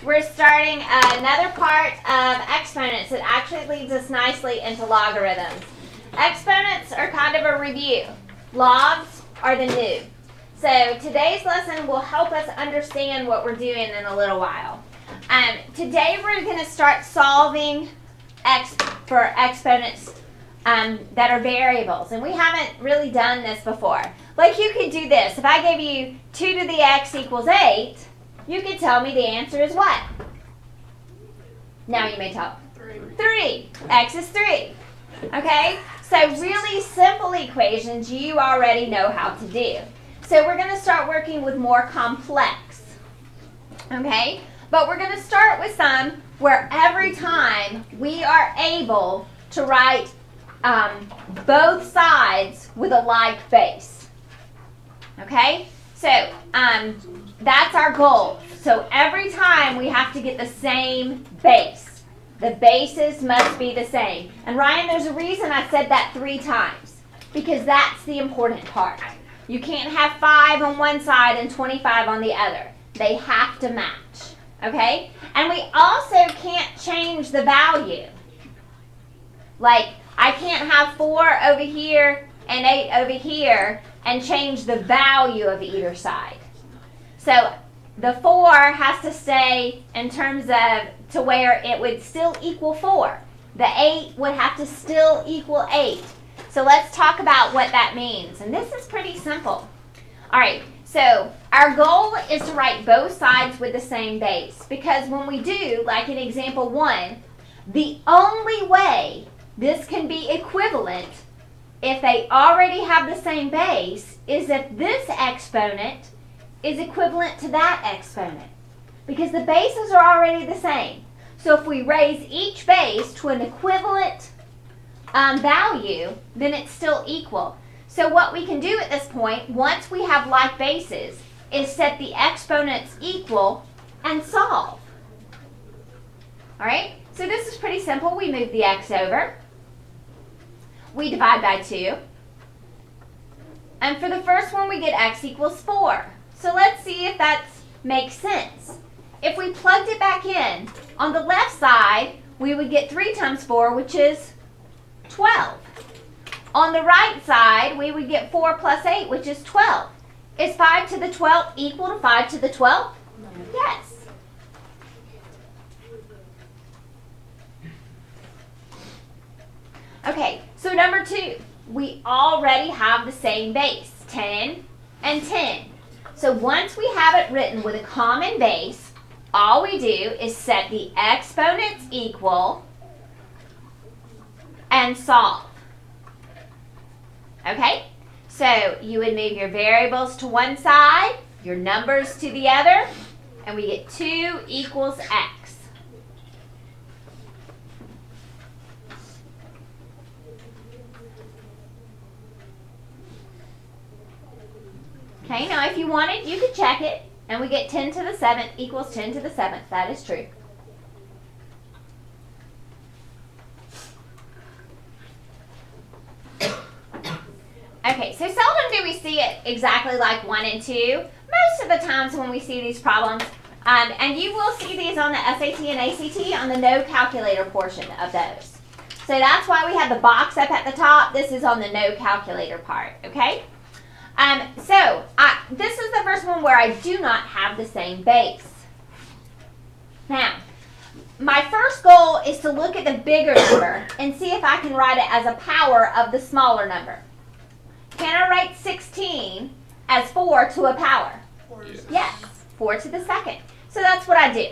We're starting another part of exponents. It actually leads us nicely into logarithms. Exponents are kind of a review. Logs are the new. So today's lesson will help us understand what we're doing in a little while. Today we're going to start solving for exponents that are variables. And we haven't really done this before. Like you could do this. If I gave you 2 to the x equals 8, you could tell me the answer is what? Now you may tell. 3. X is 3. Okay? So really simple equations you already know how to do. So we're going to start working with more complex. Okay? But we're going to start with some where every time we are able to write both sides with a like base. Okay? So that's our goal. So every time we have to get the same base. The bases must be the same. And Ryan, there's a reason I said that 3 times. Because that's the important part. You can't have 5 on one side and 25 on the other. They have to match. Okay? And we also can't change the value. Like, I can't have 4 over here and 8 over here and change the value of either side. So the 4 has to stay in terms of to where it would still equal 4. The 8 would have to still equal 8. So let's talk about what that means. And this is pretty simple. All right, so our goal is to write both sides with the same base. Because when we do, like in example 1, the only way this can be equivalent if they already have the same base is if this exponent is equivalent to that exponent. Because the bases are already the same. So if we raise each base to an equivalent value, then it's still equal. So what we can do at this point, once we have like bases, is set the exponents equal and solve. Alright, so this is pretty simple. We move the x over. We divide by 2. And for the first one, we get x equals 4. So let's see if that makes sense. If we plugged it back in, on the left side, we would get 3 times 4, which is 12. On the right side, we would get 4 plus 8, which is 12. Is 5 to the 12th equal to 5 to the 12th? Yes. Okay, so number 2, we already have the same base, 10 and 10. So once we have it written with a common base, all we do is set the exponents equal and solve. Okay? So you would move your variables to one side, your numbers to the other, and we get 2 equals x. Okay, now if you wanted, you could check it, and we get 10 to the 7th equals 10 to the 7th. That is true. Okay, so seldom do we see it exactly like 1 and 2. Most of the times when we see these problems, and you will see these on the SAT and ACT on the no calculator portion of those. So that's why we have the box up at the top. This is on the no calculator part, okay? This is the first one where I do not have the same base. Now, my first goal is to look at the bigger number and see if I can write it as a power of the smaller number. Can I write 16 as 4 to a power? Yes, 4 to the 2nd. So that's what I do.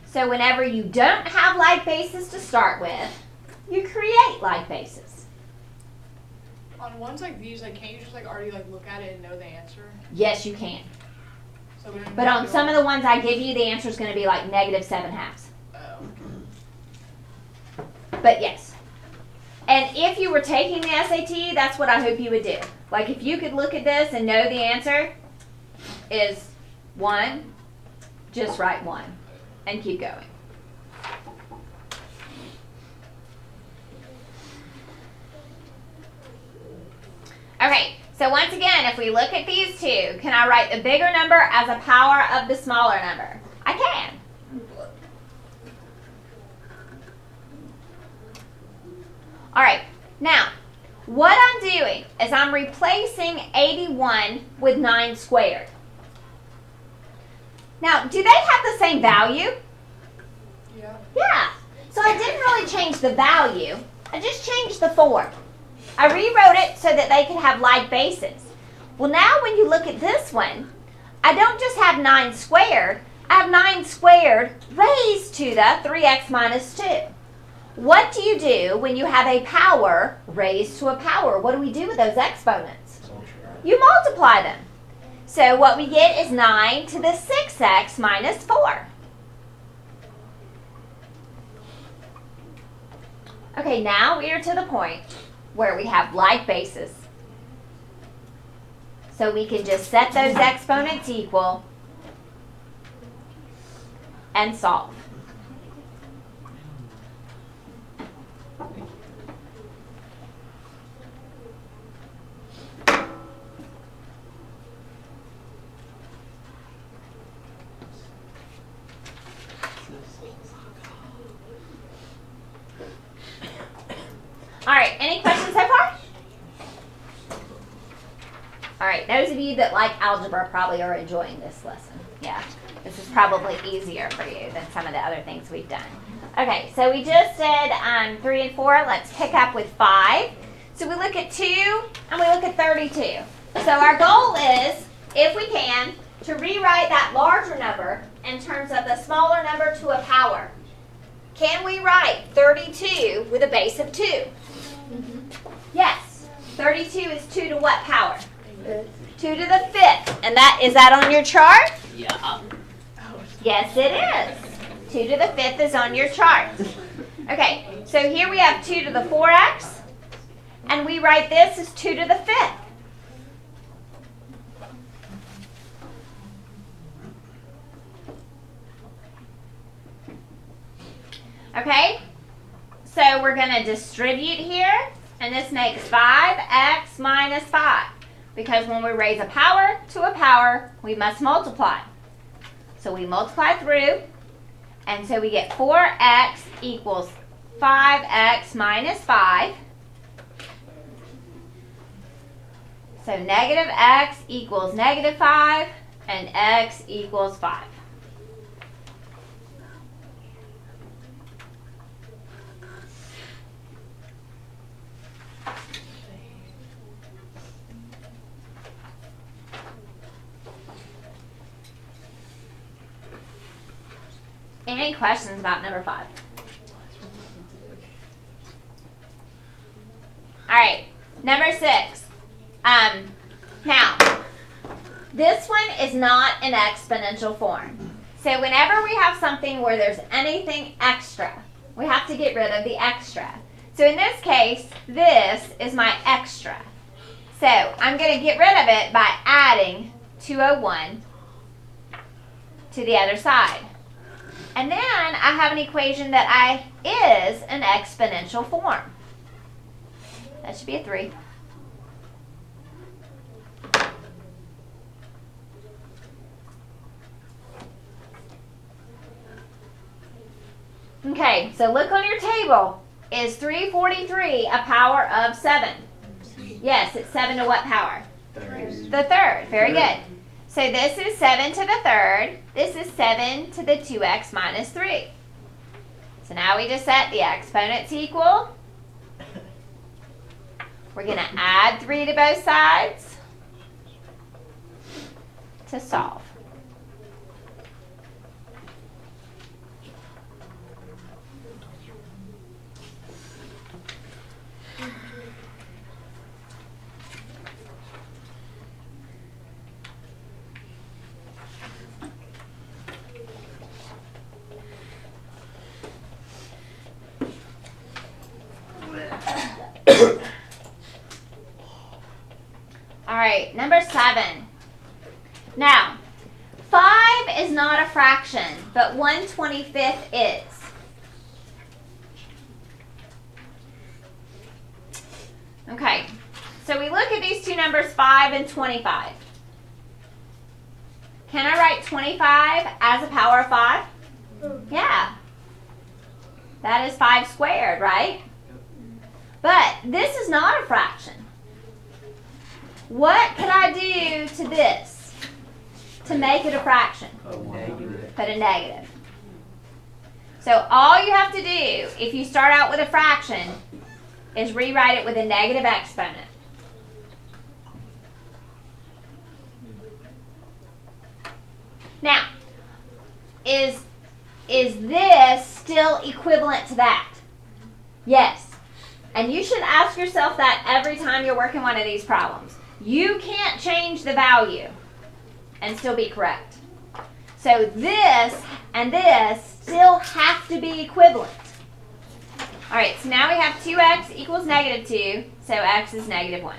So whenever you don't have like bases to start with, you create like bases. On ones like these, can't you just already look at it and know the answer? Yes, you can. So but on some of the ones I give you, the answer is going to be like -7/2. Oh. But yes. And if you were taking the SAT, that's what I hope you would do. Like if you could look at this and know the answer is 1, just write 1 and keep going. Okay, so once again, if we look at these two, can I write the bigger number as a power of the smaller number? I can. All right, now, what I'm doing is I'm replacing 81 with 9 squared. Now, do they have the same value? Yeah. Yeah. So I didn't really change the value. I just changed the form. I rewrote it so that they could have like bases. Well, now when you look at this one, I don't just have 9 squared. I have 9 squared raised to the 3x minus 2. What do you do when you have a power raised to a power? What do we do with those exponents? You multiply them. So what we get is 9 to the 6x minus 4. Okay, now we are to the point where we have like bases. So we can just set those exponents equal and solve. All right, any questions so far? All right, those of you that like algebra probably are enjoying this lesson. Yeah, this is probably easier for you than some of the other things we've done. Okay, so we just did 3 and 4. Let's pick up with 5. So we look at 2 and we look at 32. So our goal is, if we can, to rewrite that larger number in terms of the smaller number to a power. Can we write 32 with a base of 2? Yes. 32 is 2 to what power? 2 to the 5th. And is that on your chart? Yeah. Yes, it is. 2 to the 5th is on your chart. Okay, so here we have 2 to the 4x. And we write this as 2 to the 5th. Okay, so we're going to distribute here, and this makes 5x minus 5. Because when we raise a power to a power, we must multiply. So we multiply through, and so we get 4x equals 5x minus 5. So negative x equals negative 5, and x equals 5. Any questions about number 5? All right, number 6. Now, this one is not an exponential form. So whenever we have something where there's anything extra, we have to get rid of the extra. So in this case, this is my extra. So I'm going to get rid of it by adding 201 to the other side. And then I have an equation that is an exponential form. That should be a 3. Okay, so look on your table. Is 343 a power of 7? Yes, it's 7 to what power? The third. Very good. So this is 7 to the third. This is 7 to the 2x minus 3. So now we just set the exponents equal. We're going to add 3 to both sides to solve. All right, number 7. Now, 5 is not a fraction, but 1/25 is. Okay, So we look at these two numbers, 5 and 25. Can I write 25 as a power of 5? Yeah. That is 5 squared, right? But this is not a fraction. What could I do to this to make it a fraction? Put a negative. So all you have to do, if you start out with a fraction, is rewrite it with a negative exponent. Now, is this still equivalent to that? Yes. And you should ask yourself that every time you're working one of these problems. You can't change the value and still be correct. So this and this still have to be equivalent. All right, so now we have 2x equals negative 2, so x is negative 1.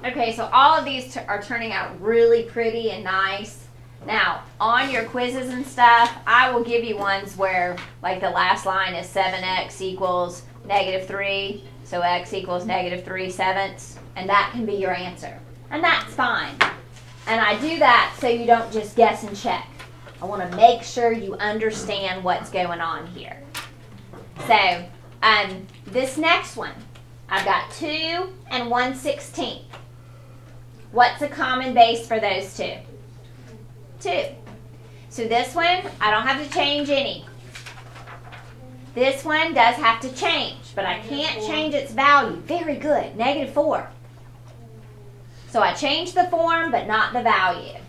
Okay, so all of these are turning out really pretty and nice. Now, on your quizzes and stuff, I will give you ones where, like the last line is 7x equals negative 3, so x equals negative 3/7, and that can be your answer. And that's fine. And I do that so you don't just guess and check. I want to make sure you understand what's going on here. So, this next one, I've got 2 and 1/16. What's a common base for those two? 2. So this one, I don't have to change any. This one does have to change, but I can't change its value. Very good, negative 4. So I changed the form, but not the value.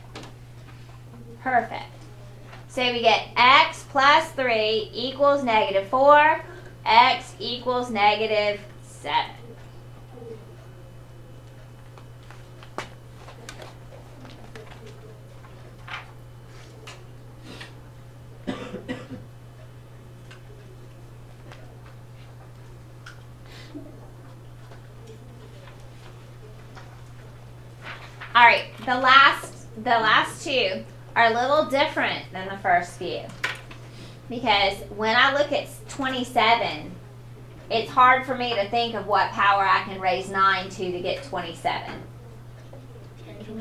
Perfect. So we get x plus 3 equals negative 4. X equals negative 7. All right, the last two are a little different than the first few, because when I look at 27, it's hard for me to think of what power I can raise 9 to get 27.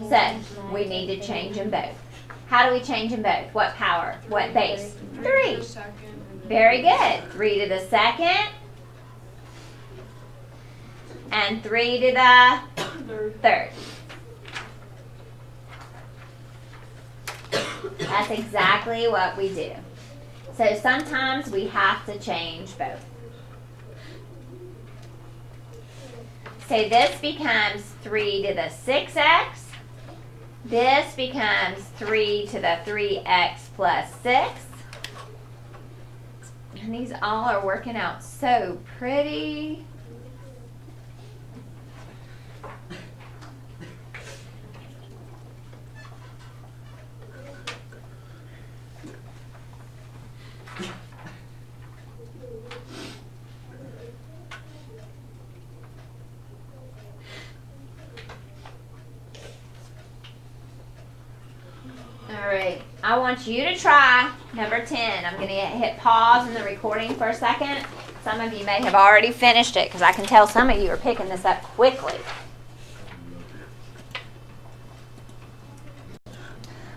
So we need to change them both. How do we change them both? What power? What base? 3. Very good. 3 to the second. And 3 to the third. That's exactly what we do. So sometimes we have to change both. So this becomes 3 to the 6x. This becomes 3 to the 3x plus 6. And these all are working out so pretty. Alright, I want you to try number 10. I'm going to hit pause in the recording for a second. Some of you may have already finished it because I can tell some of you are picking this up quickly.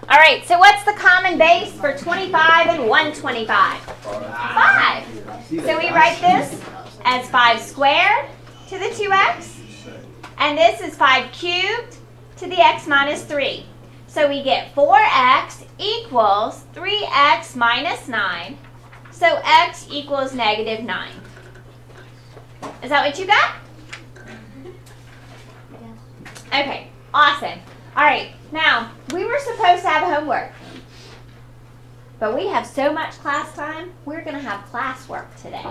Alright, so what's the common base for 25 and 125? 5. So we write this as 5 squared to the 2x. And this is 5 cubed to the x minus 3. So we get 4x equals 3x minus 9. So x equals negative 9. Is that what you got? Okay, awesome. All right, now, we were supposed to have homework. But we have so much class time, we're going to have classwork today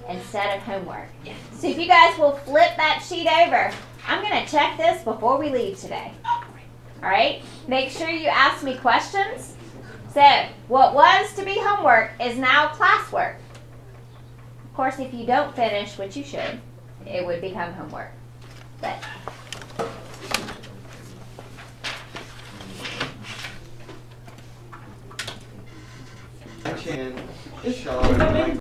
instead of homework. So if you guys will flip that sheet over, I'm going to check this before we leave today. All right, make sure you ask me questions. So what was to be homework is now classwork. Of course, if you don't finish, which you should, it would become homework. But Chin, Sean,